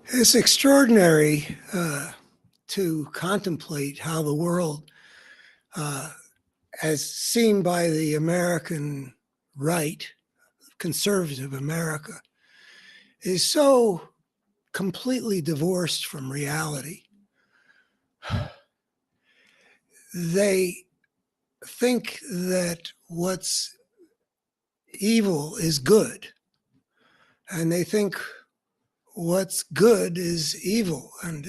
It's extraordinary to contemplate how the world, uh, as seen by the American right, conservative America, is so completely divorced from reality. They think that what's evil is good, and they think what's good is evil, and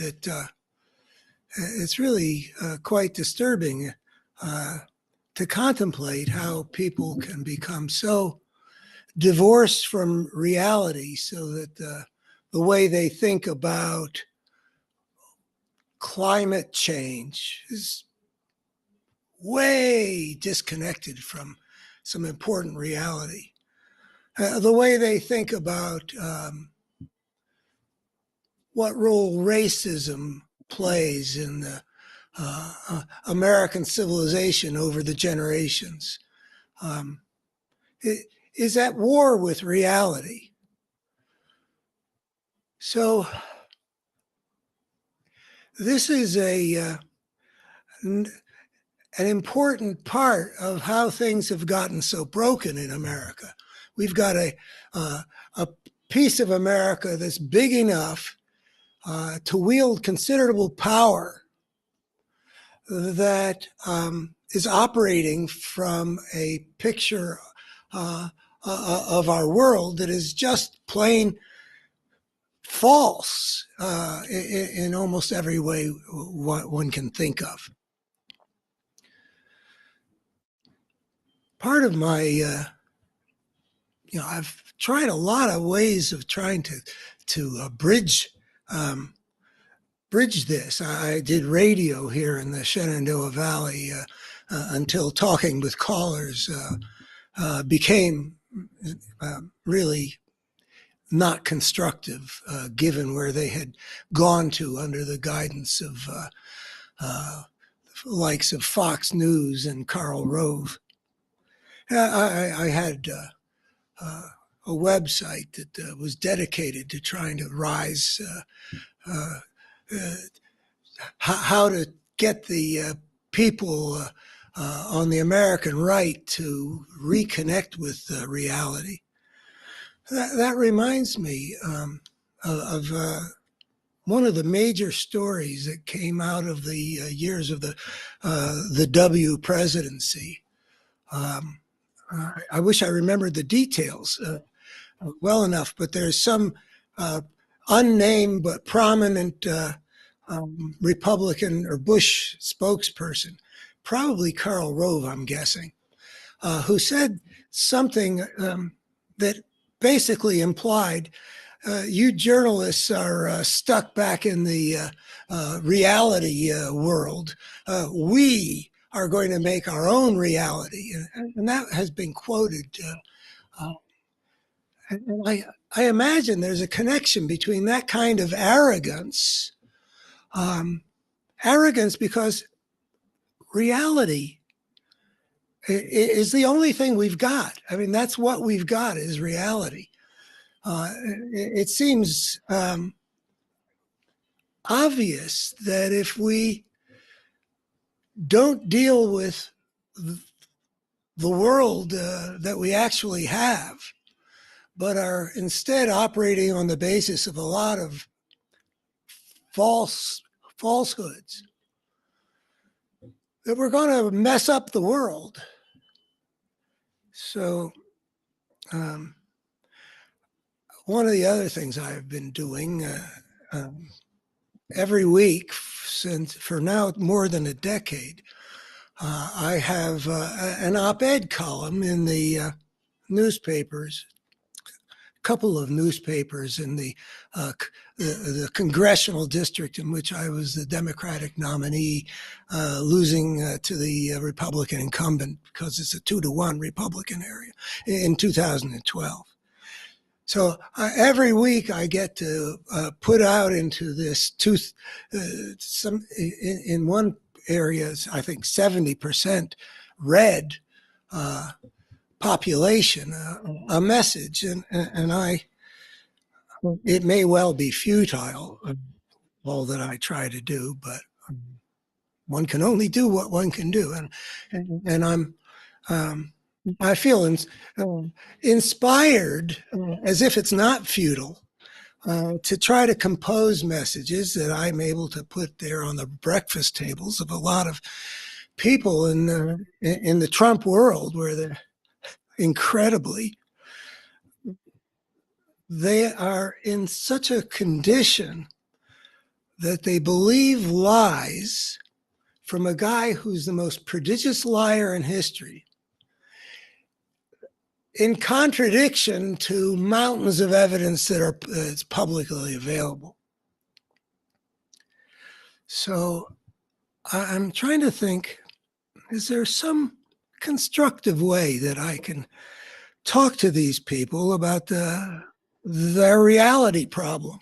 it's really quite disturbing uh, to contemplate how people can become so divorced from reality so that the way they think about climate change is way disconnected from some important reality. The way they think about what role racism plays in the American civilization over the generations um, is at war with reality. So this is an important part of how things have gotten so broken in America. We've got a piece of America that's big enough to wield considerable power that is operating from a picture of our world that is just plain false in almost every way one can think of. Part of my, I've tried a lot of ways of trying to bridge this. I did radio here in the Shenandoah Valley until talking with callers became really not constructive, given where they had gone to under the guidance of likes of Fox News and Karl Rove. I had a website that was dedicated to trying to rise, how to get the people on the American right to reconnect with reality. That reminds me of one of the major stories that came out of the years of the W presidency. I wish I remembered the details well enough, but there's some unnamed but prominent Republican or Bush spokesperson, probably Karl Rove, I'm guessing, who said something that basically implied you journalists are stuck back in the reality world. We are going to make our own reality. And that has been quoted. And I imagine there's a connection between that kind of arrogance, arrogance because reality is the only thing we've got. I mean, that's what we've got is reality. It seems obvious that if we don't deal with the world that we actually have, but are instead operating on the basis of a lot of falsehoods, that we're going to mess up the world. So one of the other things I've been doing every week since for now more than a decade, I have an op-ed column in the newspapers, a couple of newspapers in the congressional district in which I was the Democratic nominee, losing to the Republican incumbent because it's a 2-to-1 Republican area in 2012. So every week I get to put out into this in one area, I think 70% red population, a message, and I it may well be futile, all that I try to do, but one can only do what one can do. And I feel inspired, as if it's not futile, to try to compose messages that I'm able to put there on the breakfast tables of a lot of people in the Trump world, where they're incredibly, they are in such a condition that they believe lies from a guy who's the most prodigious liar in history, in contradiction to mountains of evidence that are that's publicly available. So I'm trying to think, is there some constructive way that I can talk to these people about their reality problem?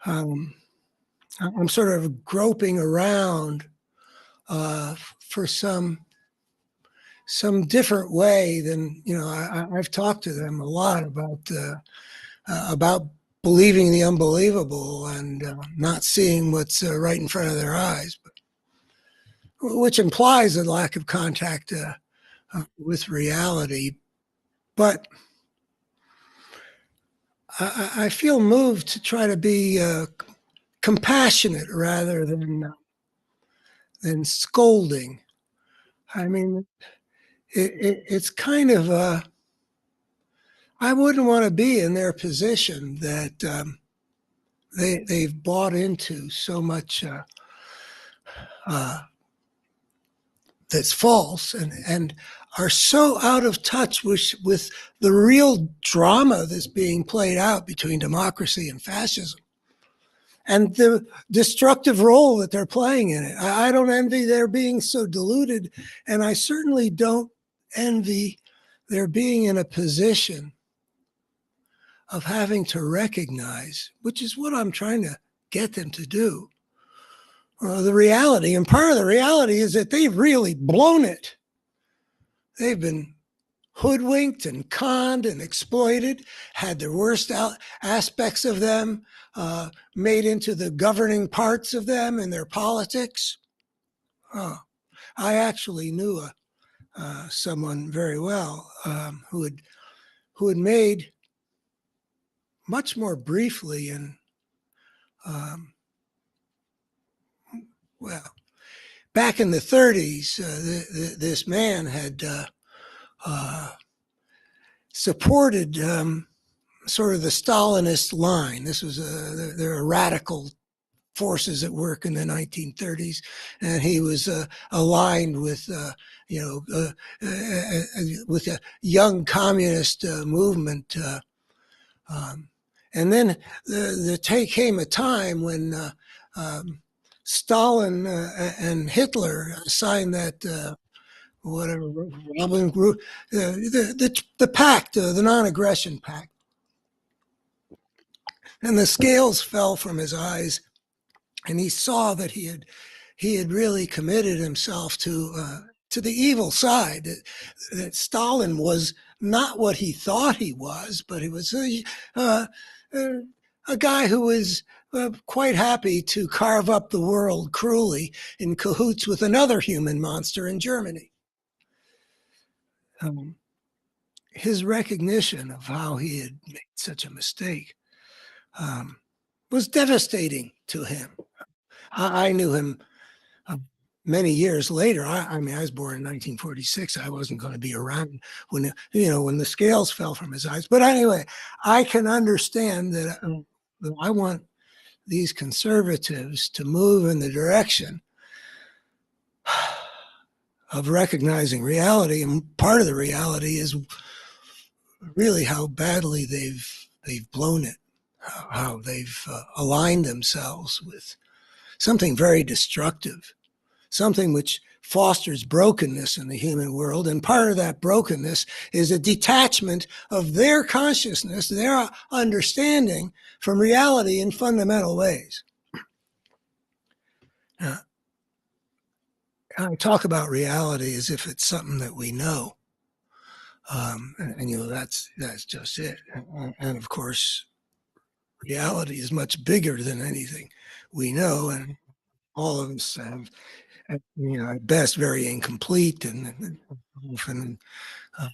I'm sort of groping around for some different way than, I've talked to them a lot about believing the unbelievable and not seeing what's right in front of their eyes, which implies a lack of contact with reality. But I feel moved to try to be compassionate rather than scolding. I mean, it's kind of I wouldn't want to be in their position that they've bought into so much that's false and are so out of touch with the real drama that's being played out between democracy and fascism, and the destructive role that they're playing in it. I don't envy their being so deluded, and I certainly don't envy their being in a position of having to recognize, which is what I'm trying to get them to do, the reality. And part of the reality is that they've really blown it. They've been hoodwinked and conned and exploited, had the worst aspects of them made into the governing parts of them in their politics. I actually knew someone very well who had made, much more briefly, and back in the 30s, this man had supported sort of the Stalinist line. This was there are radical forces at work in the 1930s, and he was aligned with with a young communist movement. And then there came a time when Stalin and Hitler signed that whatever Robin Group, the pact, the non-aggression pact, and the scales fell from his eyes, and he saw that he had really committed himself to the evil side. That Stalin was not what he thought he was, but he was a guy who was quite happy to carve up the world cruelly in cahoots with another human monster in Germany. His recognition of how he had made such a mistake was devastating to him. I knew him many years later. I mean, I was born in 1946. I wasn't going to be around when the scales fell from his eyes. But anyway, I can understand that I want these conservatives to move in the direction of recognizing reality, and part of the reality is really how badly they've blown it, how they've aligned themselves with something very destructive, something which fosters brokenness in the human world. And part of that brokenness is a detachment of their consciousness, their understanding from reality in fundamental ways. I talk about reality as if it's something that we know. And that's just it. And of course, reality is much bigger than anything we know, and all of us have, at best, very incomplete and often, uh,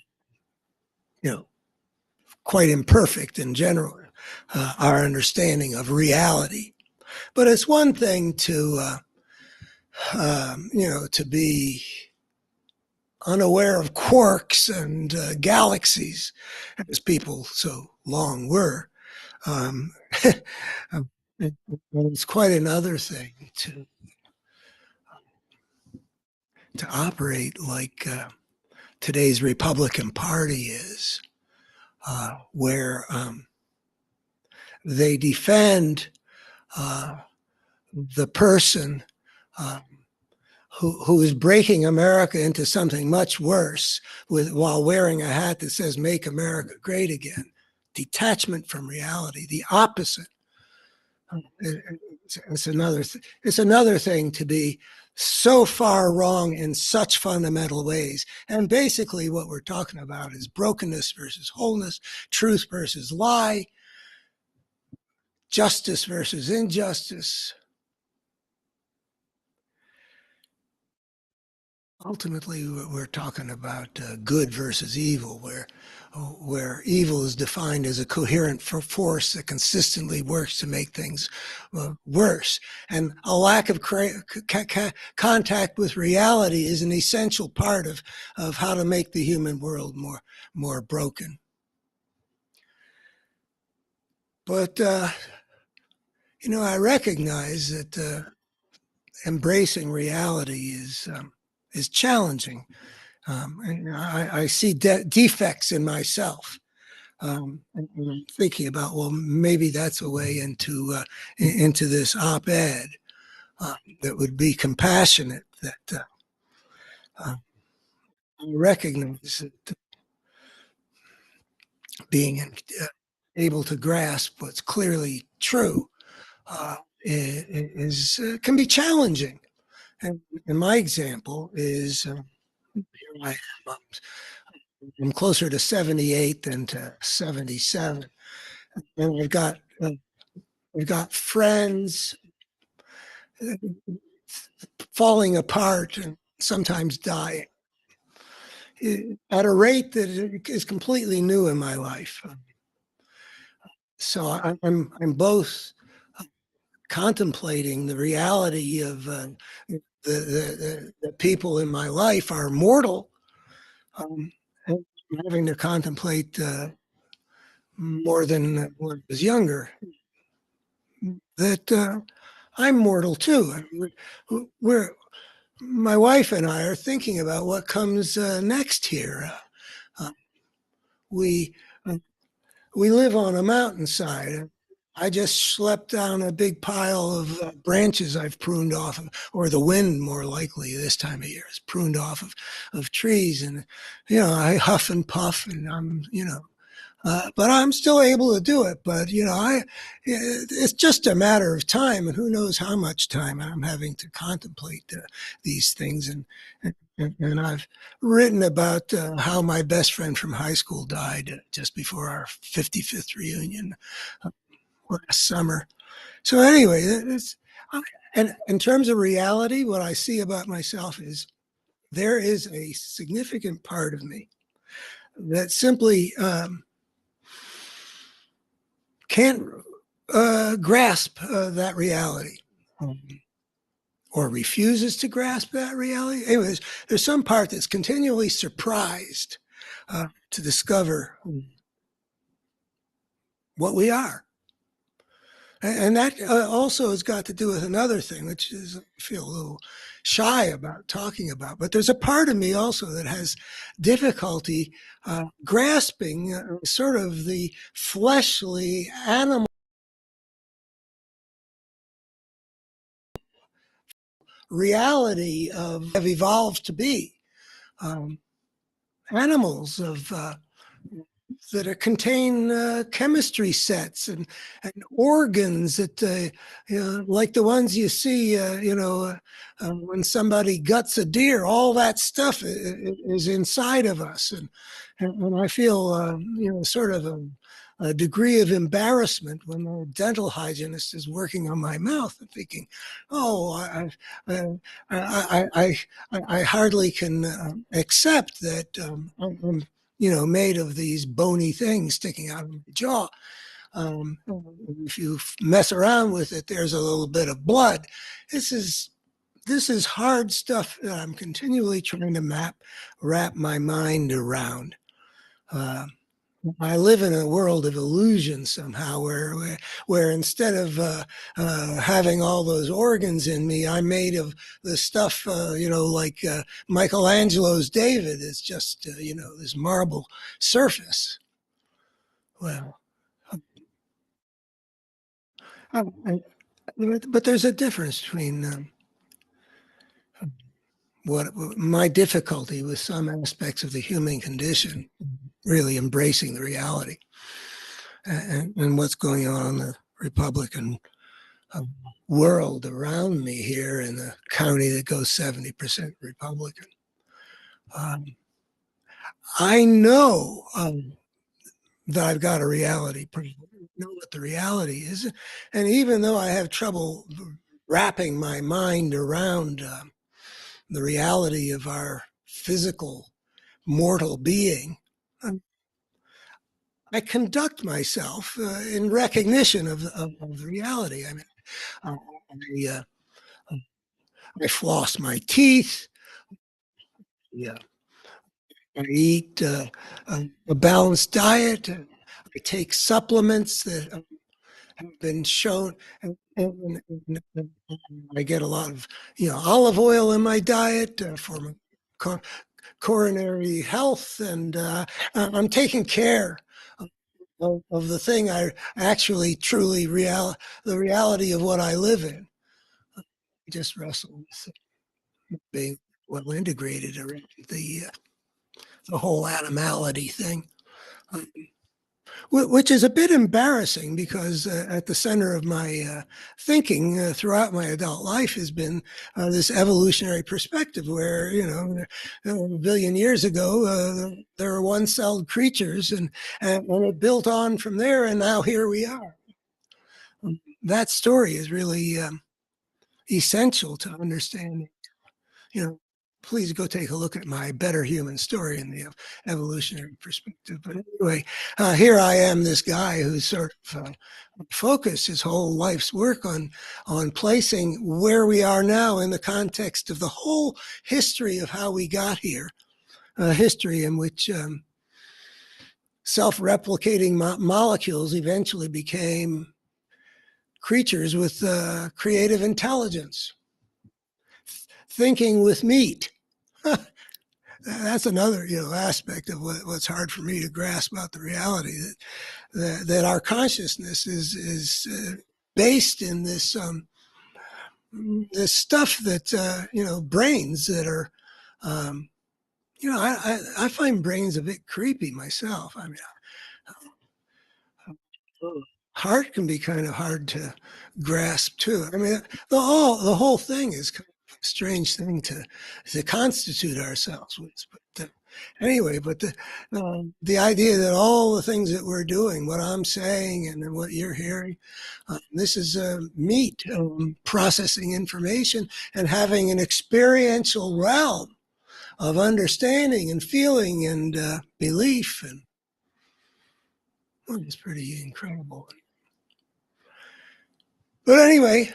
you know, quite imperfect in general, our understanding of reality. But it's one thing to be unaware of quarks and galaxies, as people so long were. Um, it's quite another thing to operate like today's Republican Party is, where they defend the person uh, who is breaking America into something much worse while wearing a hat that says "Make America Great Again." Detachment from reality, the opposite. It's another thing to be so far wrong in such fundamental ways. And basically, what we're talking about is brokenness versus wholeness, truth versus lie, justice versus injustice. Ultimately, we're talking about good versus evil, where evil is defined as a coherent force that consistently works to make things worse. And a lack of contact with reality is an essential part of how to make the human world more broken. But, I recognize that embracing reality is challenging. I see defects in myself. And I'm thinking about, well, maybe that's a way into this op-ed that would be compassionate, that recognize that being able to grasp what's clearly true can be challenging. And my example is here I am. I'm closer to 78 than to 77, and we've got friends falling apart and sometimes dying at a rate that is completely new in my life. So I'm both contemplating the reality of the people in my life are mortal, and having to contemplate more than when I was younger that I'm mortal too. My wife and I are thinking about what comes next here. We we live on a mountainside. I just schlepped down a big pile of branches I've pruned off, or the wind, more likely this time of year, has pruned off of trees, and I huff and puff, and I'm but I'm still able to do it. But it's just a matter of time, and who knows how much time I'm having to contemplate these things. And I've written about how my best friend from high school died just before our 55th reunion last summer. So anyway, and in terms of reality, what I see about myself is there is a significant part of me that simply can't grasp that reality, or refuses to grasp that reality. Anyways, there's some part that's continually surprised to discover what we are. And that also has got to do with another thing, which is I feel a little shy about talking about. But there's a part of me also that has difficulty grasping sort of the fleshly animal reality have evolved to be. Animals that contain chemistry sets and organs that, like the ones you see, when somebody guts a deer, all that stuff is inside of us. And I feel, sort of a degree of embarrassment when the dental hygienist is working on my mouth and thinking, oh, I hardly can accept that I'm, made of these bony things sticking out of my jaw. If you mess around with it, there's a little bit of blood. This is hard stuff that I'm continually trying to wrap my mind around. I live in a world of illusion somehow, where instead of having all those organs in me, I'm made of the stuff, like Michelangelo's David is just, this marble surface. Well, but there's a difference between what my difficulty with some aspects of the human condition, really embracing the reality, and what's going on in the Republican world around me here in the county that goes 70% Republican. I know that I've got a reality problem. I know what the reality is. And even though I have trouble wrapping my mind around the reality of our physical mortal being, I conduct myself in recognition of the reality. I mean, I floss my teeth. Yeah, I eat a balanced diet. I take supplements that have been shown, and I get a lot of olive oil in my diet for my coronary health, and I'm taking care of the thing I actually truly the reality of what I live in. I just wrestle with being well integrated around the whole animality thing, which is a bit embarrassing because at the center of my thinking throughout my adult life has been this evolutionary perspective where, a billion years ago, there were one-celled creatures and it built on from there, and now here we are. That story is really essential to understanding, please go take a look at my Better Human Story in the evolutionary perspective. But anyway, here I am, this guy who's sort of focused his whole life's work on placing where we are now in the context of the whole history of how we got here, a history in which self-replicating molecules eventually became creatures with creative intelligence, thinking with meat. That's another aspect of what's hard for me to grasp about the reality that our consciousness is based in this this stuff that brains that are I find brains a bit creepy myself. I mean, heart can be kind of hard to grasp too. I mean, the whole thing is kind of a strange thing to constitute ourselves with. But anyway, but the idea that all the things that we're doing, what I'm saying and what you're hearing, this is meat, processing information and having an experiential realm of understanding and feeling and belief, and it's pretty incredible. But anyway,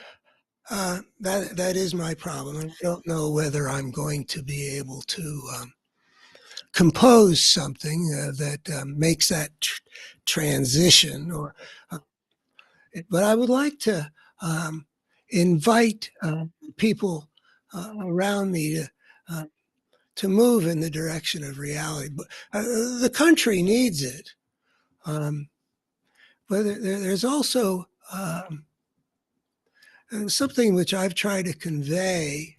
that is my problem. I don't know whether I'm going to be able to compose something that makes that transition, but I would like to invite people around me to move in the direction of reality. But the country needs it. But there's also something which I've tried to convey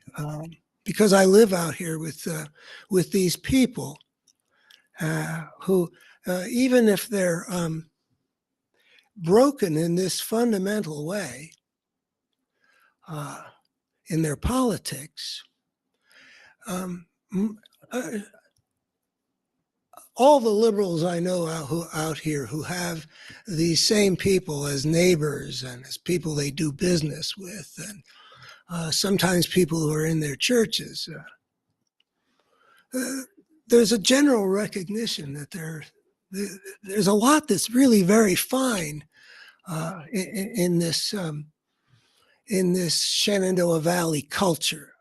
because I live out here with these people who, even if they're broken in this fundamental way in their politics, all the liberals I know out here who have these same people as neighbors and as people they do business with, and sometimes people who are in their churches, there's a general recognition that there's a lot that's really very fine in this Shenandoah Valley culture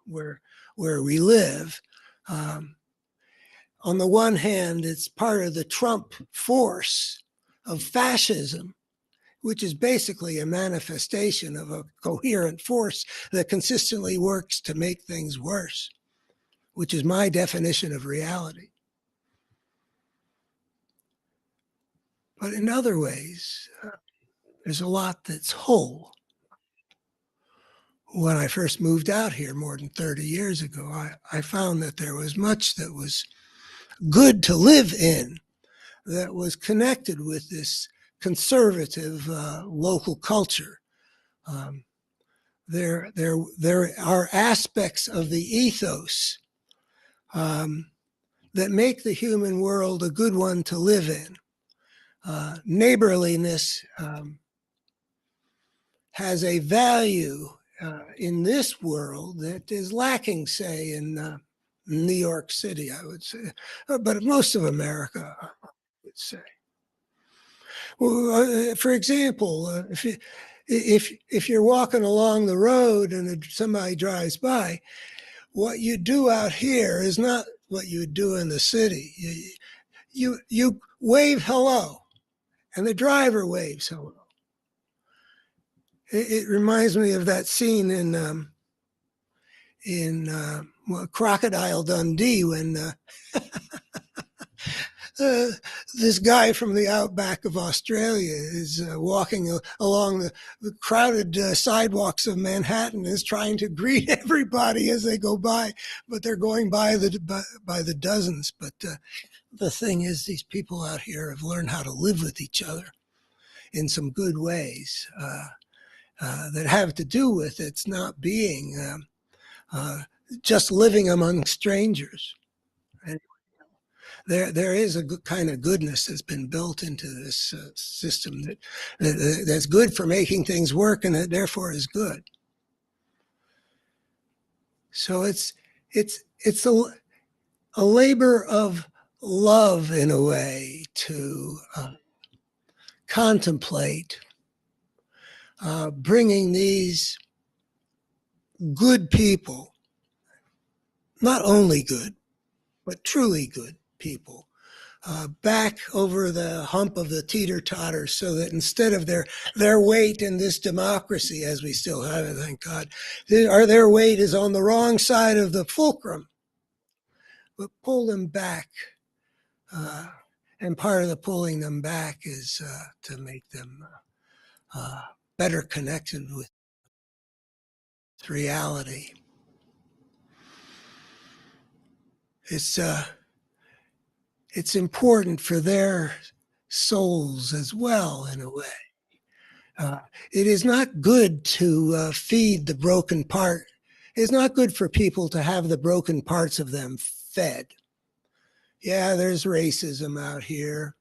where we live. On the one hand, it's part of the Trump force of fascism, which is basically a manifestation of a coherent force that consistently works to make things worse, which is my definition of reality. But in other ways, there's a lot that's whole. When I first moved out here more than 30 years ago, I found that there was much that was good to live in, that was connected with this conservative local culture. There are aspects of the ethos that make the human world a good one to live in. Neighborliness has a value in this world that is lacking, say, in New York City, I would say, but most of America, I would say. Well, for example, if you're walking along the road and somebody drives by, what you do out here is not what you would do in the city. You wave hello, and the driver waves hello. It reminds me of that scene in Crocodile Dundee when this guy from the outback of Australia is walking along the crowded sidewalks of Manhattan, is trying to greet everybody as they go by, but they're going by the dozens. But the thing is, these people out here have learned how to live with each other in some good ways that have to do with it's not being just living among strangers. And there is a good kind of goodness that's been built into this system that's good for making things work, and that therefore is good. So it's a labor of love in a way to contemplate bringing these good people, not only good, but truly good people, back over the hump of the teeter-totter, so that instead of their weight in this democracy, as we still have it, thank God, their weight is on the wrong side of the fulcrum. But pull them back. And part of the pulling them back is to make them better connected with reality. It's important for their souls as well, in a way. It is not good to feed the broken part. It's not good for people to have the broken parts of them fed. Yeah, there's racism out here,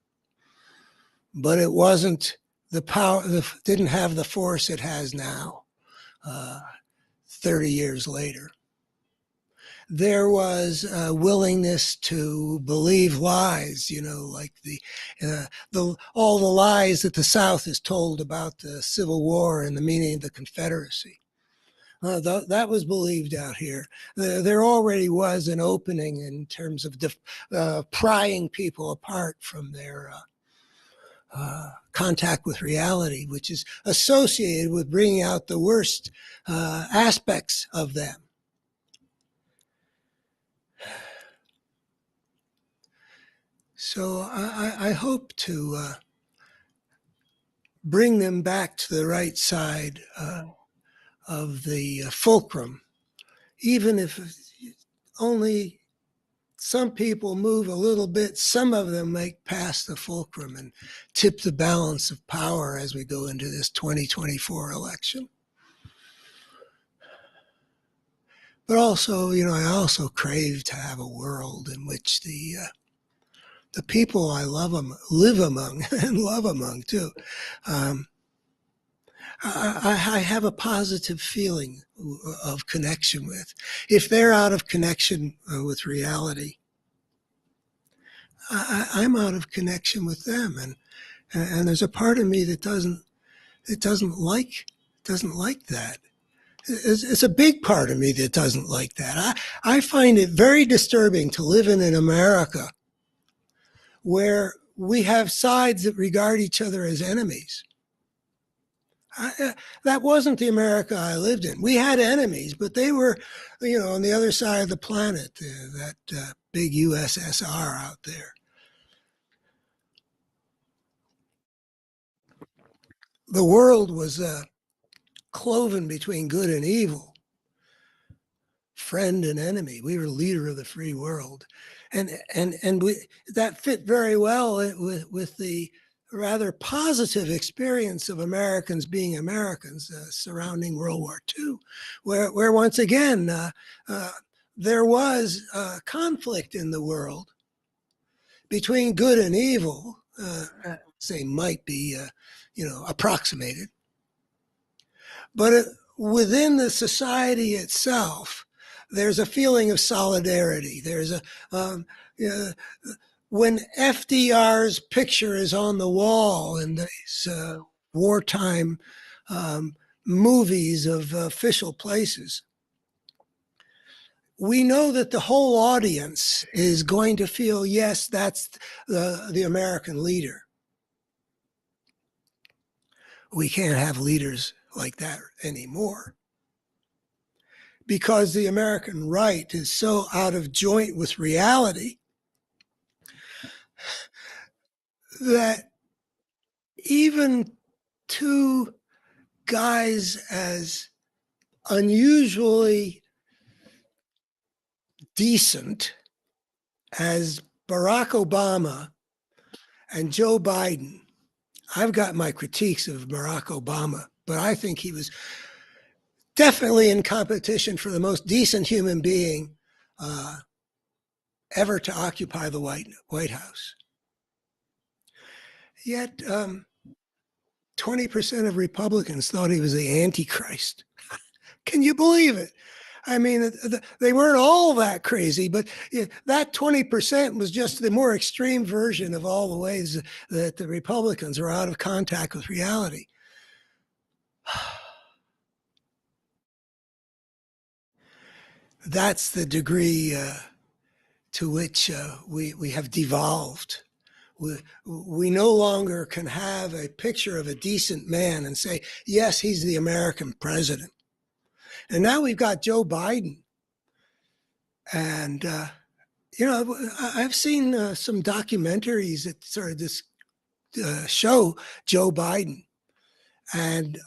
but it wasn't the power, didn't have the force it has now, 30 years later. There was a willingness to believe lies, like all the lies that the South is told about the Civil War and the meaning of the Confederacy. That was believed out here. There already was an opening in terms of prying people apart from their contact with reality, which is associated with bringing out the worst aspects of them. So I hope to bring them back to the right side of the fulcrum, even if only some people move a little bit. Some of them make past the fulcrum and tip the balance of power as we go into this 2024 election. But also, I also crave to have a world in which the the people I live among and love among too. Um, I have a positive feeling of connection with. If they're out of connection with reality, I'm out of connection with them, and there's a part of me that doesn't like that. It's a big part of me that doesn't like that. I find it very disturbing to live in an America where we have sides that regard each other as enemies. That wasn't the America I lived in. We had enemies, but they were, on the other side of the planet, that big USSR out there. The world was cloven between good and evil, friend and enemy. We were leader of the free world, and that fit very well with the rather positive experience of Americans being Americans surrounding World War II, where once again there was conflict in the world between good and evil. Say might be approximated, but within the society itself, there's a feeling of solidarity. There's when FDR's picture is on the wall in these wartime movies of official places, we know that the whole audience is going to feel, yes, that's the American leader. We can't have leaders like that anymore, because the American right is so out of joint with reality that even two guys as unusually decent as Barack Obama and Joe Biden. I've got my critiques of Barack Obama, but I think he was definitely in competition for the most decent human being ever to occupy the White House. Yet 20% of Republicans thought he was the Antichrist. Can you believe it? I mean, they weren't all that crazy, but that 20% was just the more extreme version of all the ways that the Republicans are out of contact with reality. That's the degree to which we have devolved. We no longer can have a picture of a decent man and say, yes, he's the American president. And now we've got Joe Biden. And, I've seen some documentaries that sort of just show Joe Biden. And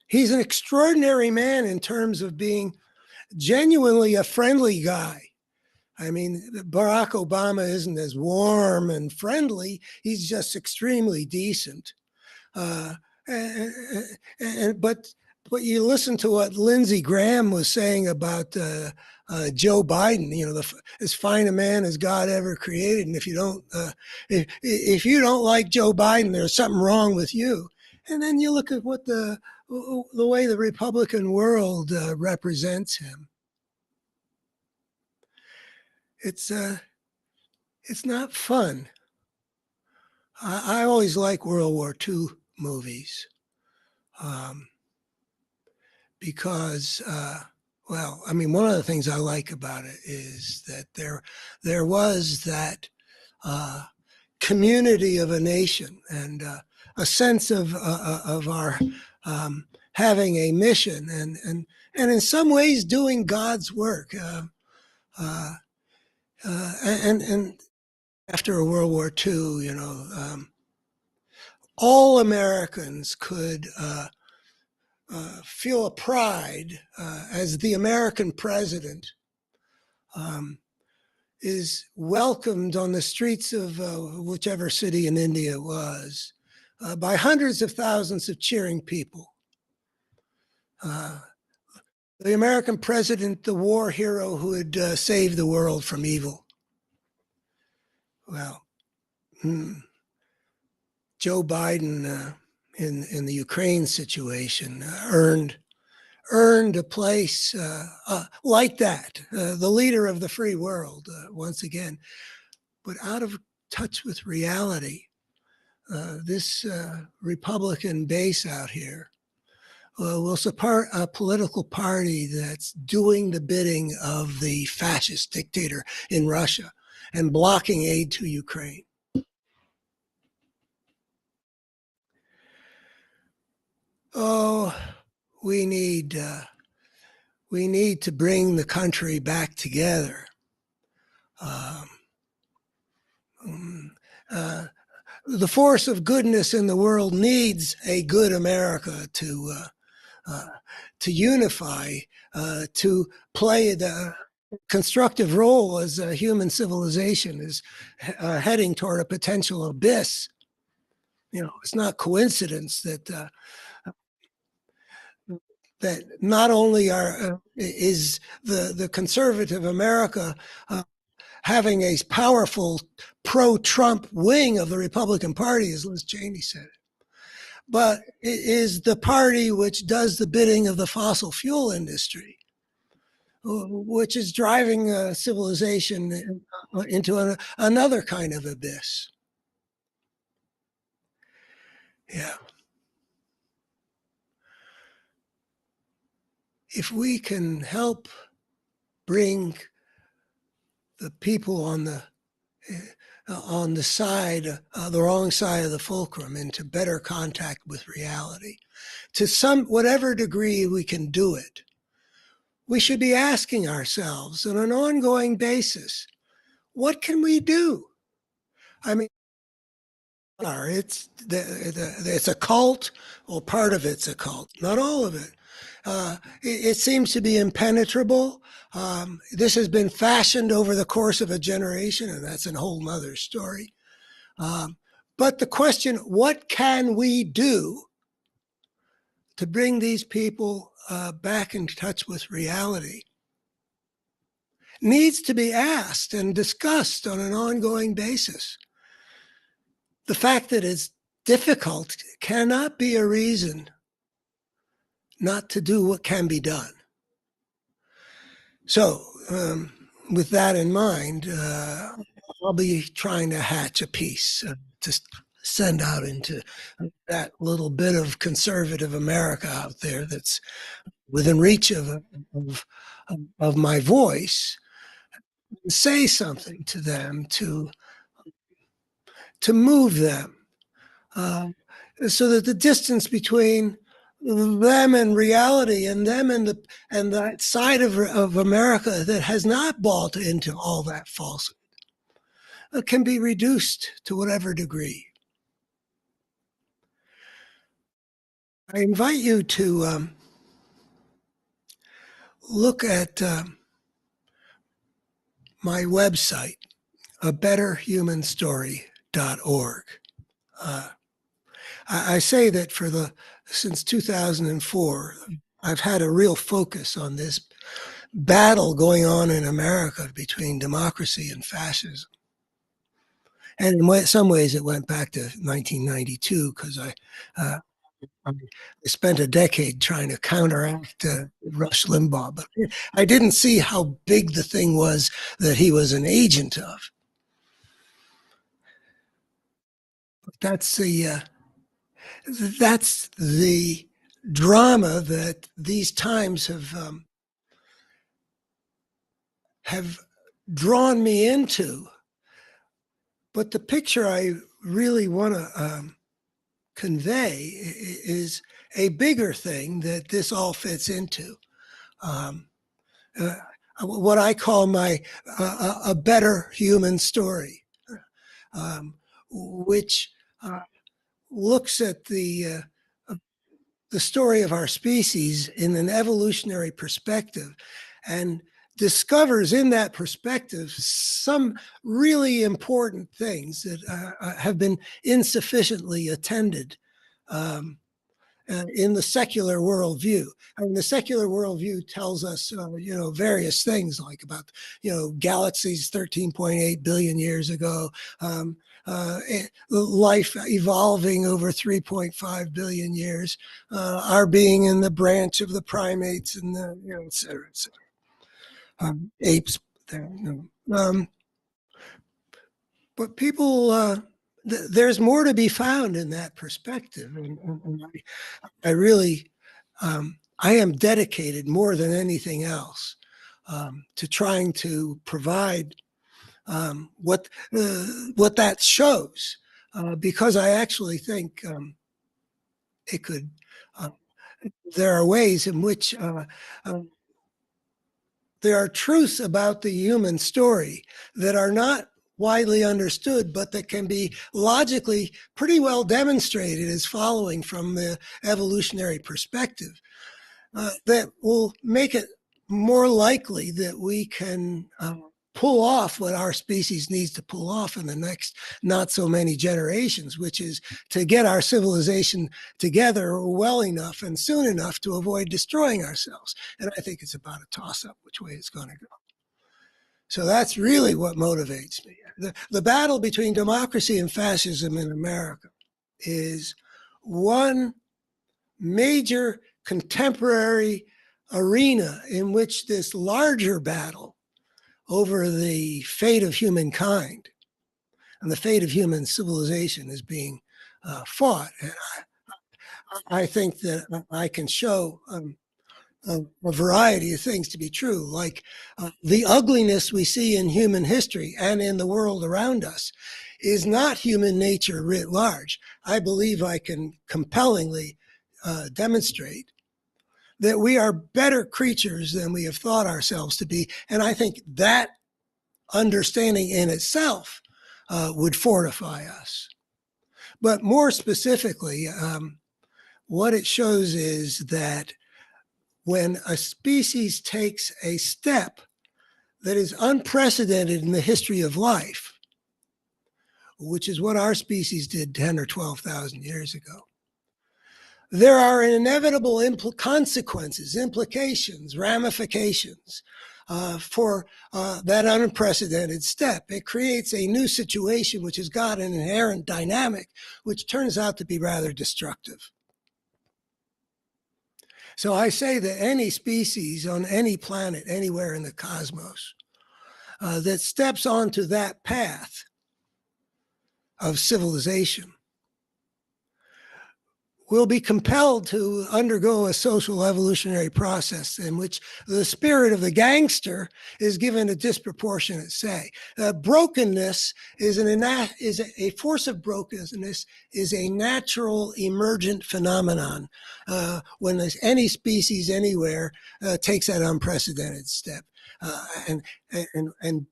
he's an extraordinary man in terms of being genuinely a friendly guy. I mean, Barack Obama isn't as warm and friendly. He's just extremely decent. But you listen to what Lindsey Graham was saying about Joe Biden, as fine a man as God ever created. And if you don't like Joe Biden, there's something wrong with you. And then you look at what the way the Republican world represents him. It's not fun. I always like World War II movies. Because, one of the things I like about it is that there was that community of a nation and a sense of our having a mission and in some ways doing God's work. And after World War II, all Americans could feel a pride as the American president is welcomed on the streets of whichever city in India it was by hundreds of thousands of cheering people. The American president, the war hero who had saved the world from evil. well, hmm, Joe Biden in the Ukraine situation earned a place like that, the leader of the free world once again, but out of touch with reality. This Republican base out here will support a political party that's doing the bidding of the fascist dictator in Russia and blocking aid to Ukraine. Oh, we need to bring the country back together. Um, uh, the force of goodness in the world needs a good America to unify, to play the constructive role as a human civilization is heading toward a potential abyss. It's not coincidence that not only is the conservative America having a powerful pro-Trump wing of the Republican Party, as Liz Cheney said, but it is the party which does the bidding of the fossil fuel industry, which is driving civilization into another kind of abyss. Yeah. If we can help bring the people on the side, the wrong side of the fulcrum, into better contact with reality, to whatever degree we can do it, we should be asking ourselves on an ongoing basis, what can we do? I mean, it's a cult. Well, part of it's a cult, not all of it. It seems to be impenetrable. This has been fashioned over the course of a generation, and that's a whole nother story. But the question, what can we do to bring these people back in touch with reality, needs to be asked and discussed on an ongoing basis. The fact that it's difficult cannot be a reason not to do what can be done. So, with that in mind, I'll be trying to hatch a piece to send out into that little bit of conservative America out there that's within reach of my voice, say something to them to move them, so that the distance between them and reality, and them and that side of America that has not bought into all that falsehood, can be reduced to whatever degree. I invite you to look at my website, abetterhumanstory.org. I say that since 2004, I've had a real focus on this battle going on in America between democracy and fascism. And in some ways, it went back to 1992, because I spent a decade trying to counteract Rush Limbaugh, but I didn't see how big the thing was that he was an agent of. But that's the drama that these times have drawn me into. But the picture I really want to convey is a bigger thing that this all fits into. What I call a better human story, which looks at the story of our species in an evolutionary perspective, and discovers in that perspective some really important things that have been insufficiently attended in the secular worldview. I mean, the secular worldview tells us, various things like about, galaxies 13.8 billion years ago, life evolving over 3.5 billion years, our being in the branch of the primates and the, et cetera, et cetera. Apes. But people, there's more to be found in that perspective. And I really, I am dedicated more than anything else to trying to provide what that shows, because I actually think it could. There are ways in which there are truths about the human story that are not widely understood, but that can be logically pretty well demonstrated as following from the evolutionary perspective, that will make it more likely that we can pull off what our species needs to pull off in the next not so many generations, which is to get our civilization together well enough and soon enough to avoid destroying ourselves. And I think it's about a toss-up which way it's going to go. So that's really what motivates me. The battle between democracy and fascism in America is one major contemporary arena in which this larger battle over the fate of humankind and the fate of human civilization is being fought. And I think that I can show a variety of things to be true, like the ugliness we see in human history and in the world around us is not human nature writ large. I believe I can compellingly demonstrate that we are better creatures than we have thought ourselves to be. And I think that understanding in itself would fortify us. But more specifically, what it shows is that when a species takes a step that is unprecedented in the history of life, which is what our species did 10 or 12,000 years ago, there are inevitable consequences, implications, ramifications for that unprecedented step. It creates a new situation which has got an inherent dynamic, which turns out to be rather destructive. So I say that any species on any planet, anywhere in the cosmos, that steps onto that path of civilization will be compelled to undergo a social evolutionary process in which the spirit of the gangster is given a disproportionate say. Brokenness is a force of brokenness is a natural emergent phenomenon when any species anywhere takes that unprecedented step. And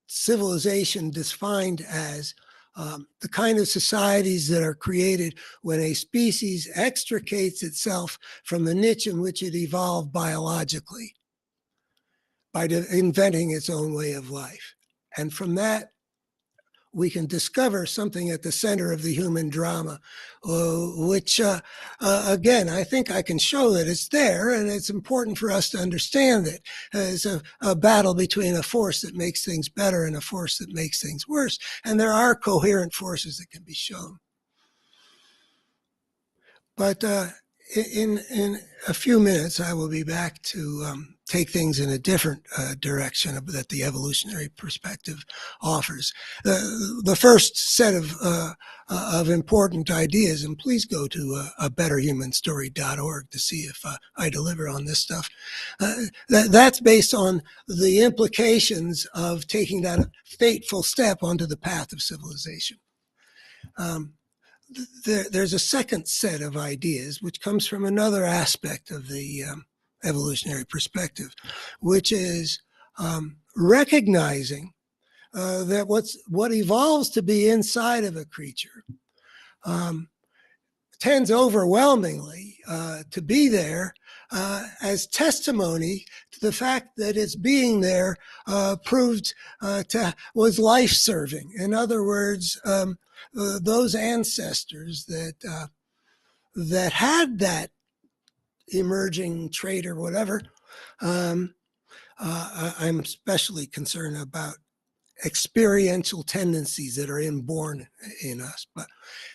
civilization defined as the kind of societies that are created when a species extricates itself from the niche in which it evolved biologically by inventing its own way of life. And from that, we can discover something at the center of the human drama, which, again, I think I can show that it's there, and it's important for us to understand that it's a battle between a force that makes things better and a force that makes things worse, and there are coherent forces that can be shown. But in a few minutes, I will be back to take things in a different direction that the evolutionary perspective offers. The first set of important ideas, and please go to abetterhumanstory.org to see if I deliver on this stuff. That's based on the implications of taking that fateful step onto the path of civilization. There's a second set of ideas which comes from another aspect of the evolutionary perspective, which is recognizing that what evolves to be inside of a creature tends overwhelmingly to be there as testimony to the fact that its being there was life-serving. In other words, those ancestors that that had that emerging trait or whatever, I'm especially concerned about experiential tendencies that are inborn in us, but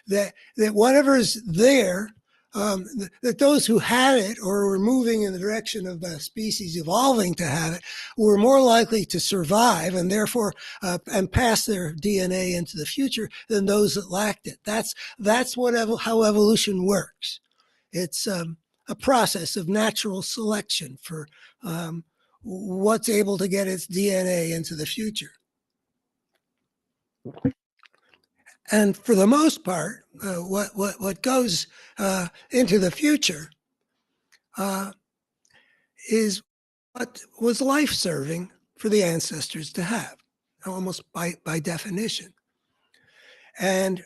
that whatever is there, that those who had it or were moving in the direction of the species evolving to have it were more likely to survive and therefore and pass their DNA into the future than those that lacked it. That's how evolution works. It's a process of natural selection for what's able to get its DNA into the future. And for the most part, what goes into the future is what was life-serving for the ancestors to have, almost by definition. And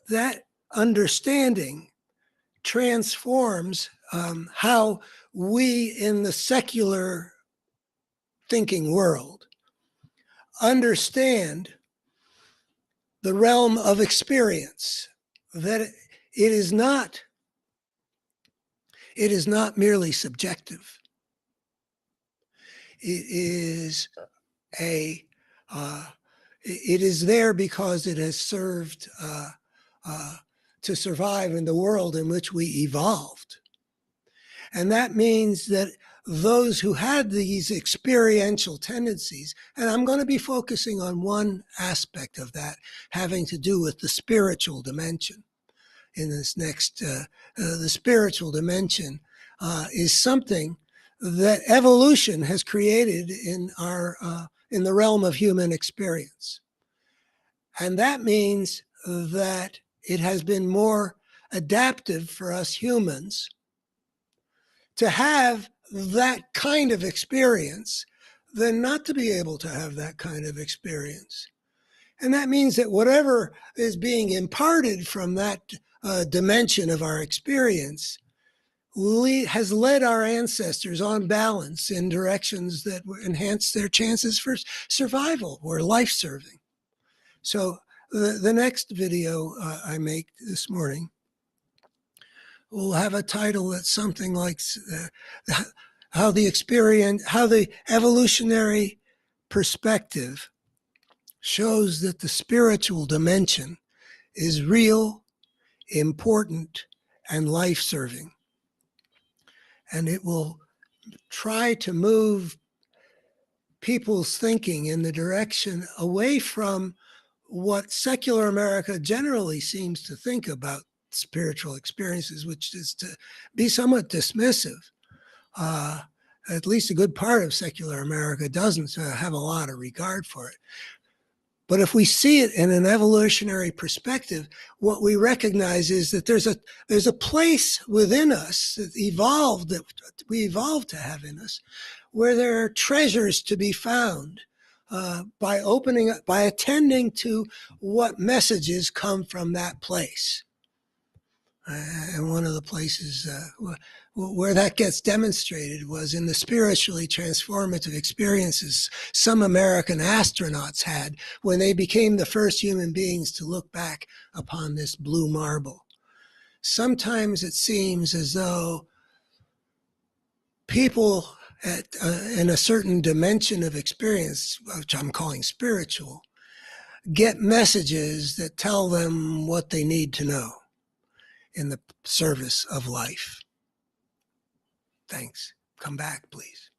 that understanding transforms how we in the secular thinking world understand the realm of experience, that it is not merely subjective. It is it is there because it has served to survive in the world in which we evolved. And that means that those who had these experiential tendencies, and I'm going to be focusing on one aspect of that having to do with the spiritual dimension in this next, the spiritual dimension is something that evolution has created in the realm of human experience. And that means that it has been more adaptive for us humans to have that kind of experience than not to be able to have that kind of experience. And that means that whatever is being imparted from that dimension of our experience has led our ancestors on balance in directions that enhance their chances for survival or life-serving. So the next video I make this morning will have a title that's something like how the evolutionary perspective shows that the spiritual dimension is real, important, and life-serving. And it will try to move people's thinking in the direction away from what secular America generally seems to think about spiritual experiences, which is to be somewhat dismissive. At least a good part of secular America doesn't have a lot of regard for it. But if we see it in an evolutionary perspective, what we recognize is that there's a place within us that we evolved to have in us, where there are treasures to be found by attending to what messages come from that place. And one of the places where that gets demonstrated was in the spiritually transformative experiences some American astronauts had when they became the first human beings to look back upon this blue marble. Sometimes it seems as though people in a certain dimension of experience, which I'm calling spiritual, get messages that tell them what they need to know in the service of life. Thanks. Come back, please.